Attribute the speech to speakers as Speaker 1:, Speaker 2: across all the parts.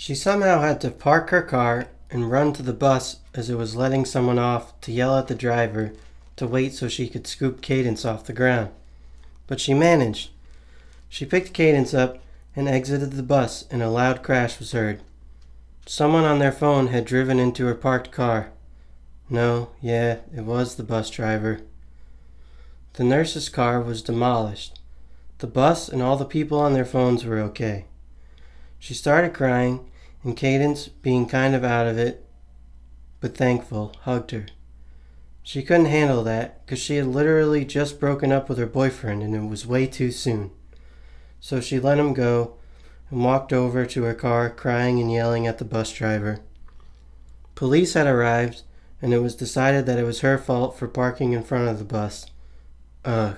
Speaker 1: She somehow had to park her car and run to the bus as it was letting someone off to yell at the driver to wait so she could scoop Cadence off the ground. But she managed. She picked Cadence up and exited the bus, and a loud crash was heard. Someone on their phone had driven into her parked car. No, yeah, it was the bus driver. The nurse's car was demolished. The bus and all the people on their phones were okay. She started crying, and Cadence, being kind of out of it, but thankful, hugged her. She couldn't handle that because she had literally just broken up with her boyfriend and it was way too soon. So she let him go and walked over to her car crying and yelling at the bus driver. Police had arrived and it was decided that it was her fault for parking in front of the bus. Ugh.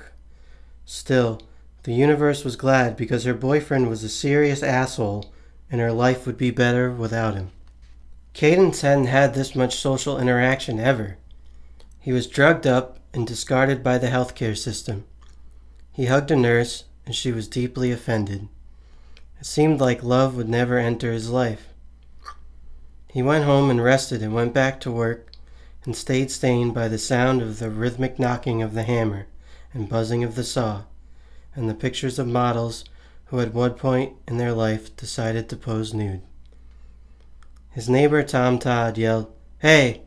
Speaker 1: Still, the universe was glad because her boyfriend was a serious asshole and her life would be better without him. Cadence hadn't had this much social interaction ever. He was drugged up and discarded by the healthcare system. He hugged a nurse, and she was deeply offended. It seemed like love would never enter his life. He went home and rested and went back to work and stayed stained by the sound of the rhythmic knocking of the hammer and buzzing of the saw, and the pictures of models who at one point in their life decided to pose nude. His neighbor Tom Todd yelled, "Hey!"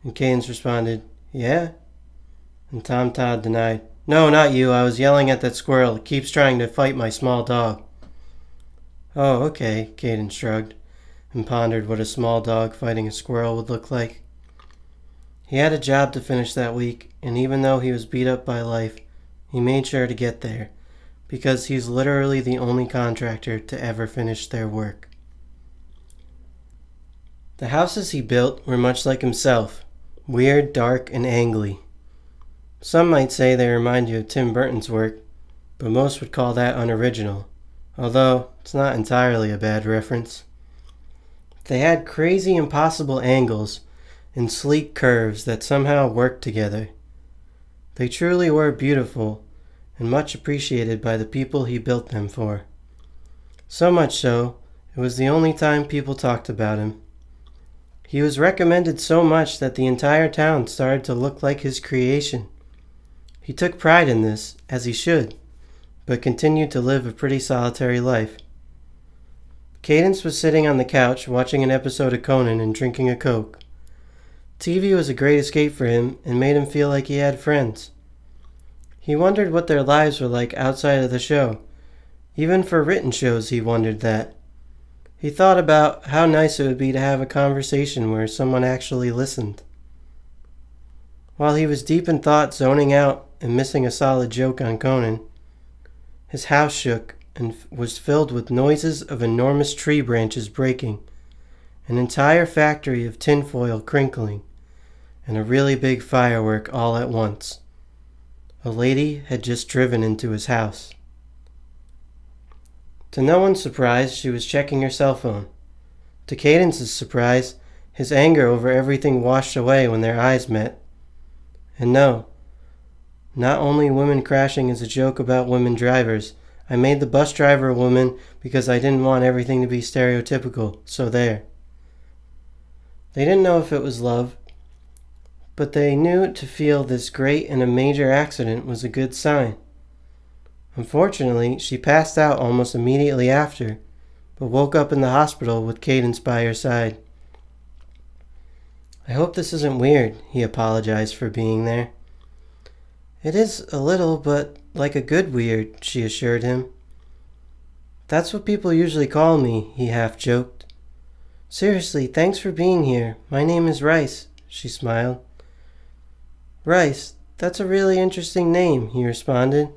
Speaker 1: And Cadence responded, "Yeah?" And Tom Todd denied, "No, not you. I was yelling at that squirrel. It keeps trying to fight my small dog." "Oh, okay," Cadence shrugged and pondered what a small dog fighting a squirrel would look like. He had a job to finish that week, and even though he was beat up by life, he made sure to get there, because he's literally the only contractor to ever finish their work. The houses he built were much like himself, weird, dark, and angly. Some might say they remind you of Tim Burton's work, but most would call that unoriginal, although it's not entirely a bad reference. They had crazy, impossible angles and sleek curves that somehow worked together. They truly were beautiful and much appreciated by the people he built them for. So much so, it was the only time people talked about him. He was recommended so much that the entire town started to look like his creation. He took pride in this, as he should, but continued to live a pretty solitary life. Cadence was sitting on the couch watching an episode of Conan and drinking a Coke. TV was a great escape for him and made him feel like he had friends. He wondered what their lives were like outside of the show. Even for written shows, he wondered that. He thought about how nice it would be to have a conversation where someone actually listened. While he was deep in thought, zoning out and missing a solid joke on Conan, his house shook and was filled with noises of enormous tree branches breaking, an entire factory of tinfoil crinkling, and a really big firework all at once. A lady had just driven into his house. To no one's surprise, she was checking her cell phone. To Cadence's surprise, his anger over everything washed away when their eyes met. And no, not only women crashing is a joke about women drivers. I made the bus driver a woman because I didn't want everything to be stereotypical, so there. They didn't know if it was love, but they knew to feel this great and a major accident was a good sign. Unfortunately, she passed out almost immediately after, but woke up in the hospital with Cadence by her side. "I hope this isn't weird," he apologized for being there. "It is a little, but like a good weird," she assured him. "That's what people usually call me," he half joked. "Seriously, thanks for being here. My name is Rice," she smiled. "Rice, that's a really interesting name," he responded.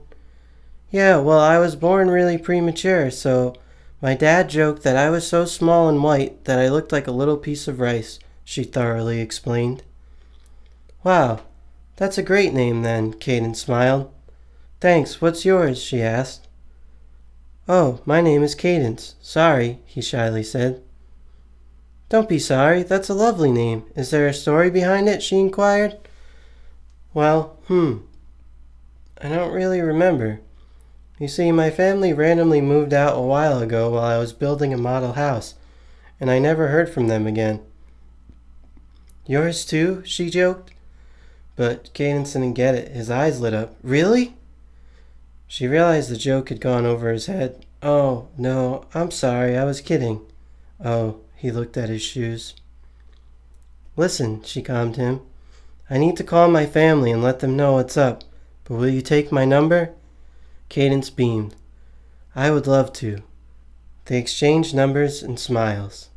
Speaker 1: "Yeah, well, I was born really premature, so my dad joked that I was so small and white that I looked like a little piece of rice," she thoroughly explained. "Wow, that's a great name then," Cadence smiled. "Thanks, what's yours?" she asked. "Oh, my name is Cadence. Sorry," he shyly said. "Don't be sorry, that's a lovely name. Is there a story behind it?" she inquired. "Well, I don't really remember. You see, my family randomly moved out a while ago while I was building a model house, and I never heard from them again. Yours too? She joked. But Cadence didn't get it. His eyes lit up. Really? She realized the joke had gone over his head. Oh, no, I'm sorry, I was kidding. Oh, he looked at his shoes. Listen, she calmed him. I need to call my family and let them know what's up, but will you take my number? Cadence beamed. I would love to. They exchanged numbers and smiles.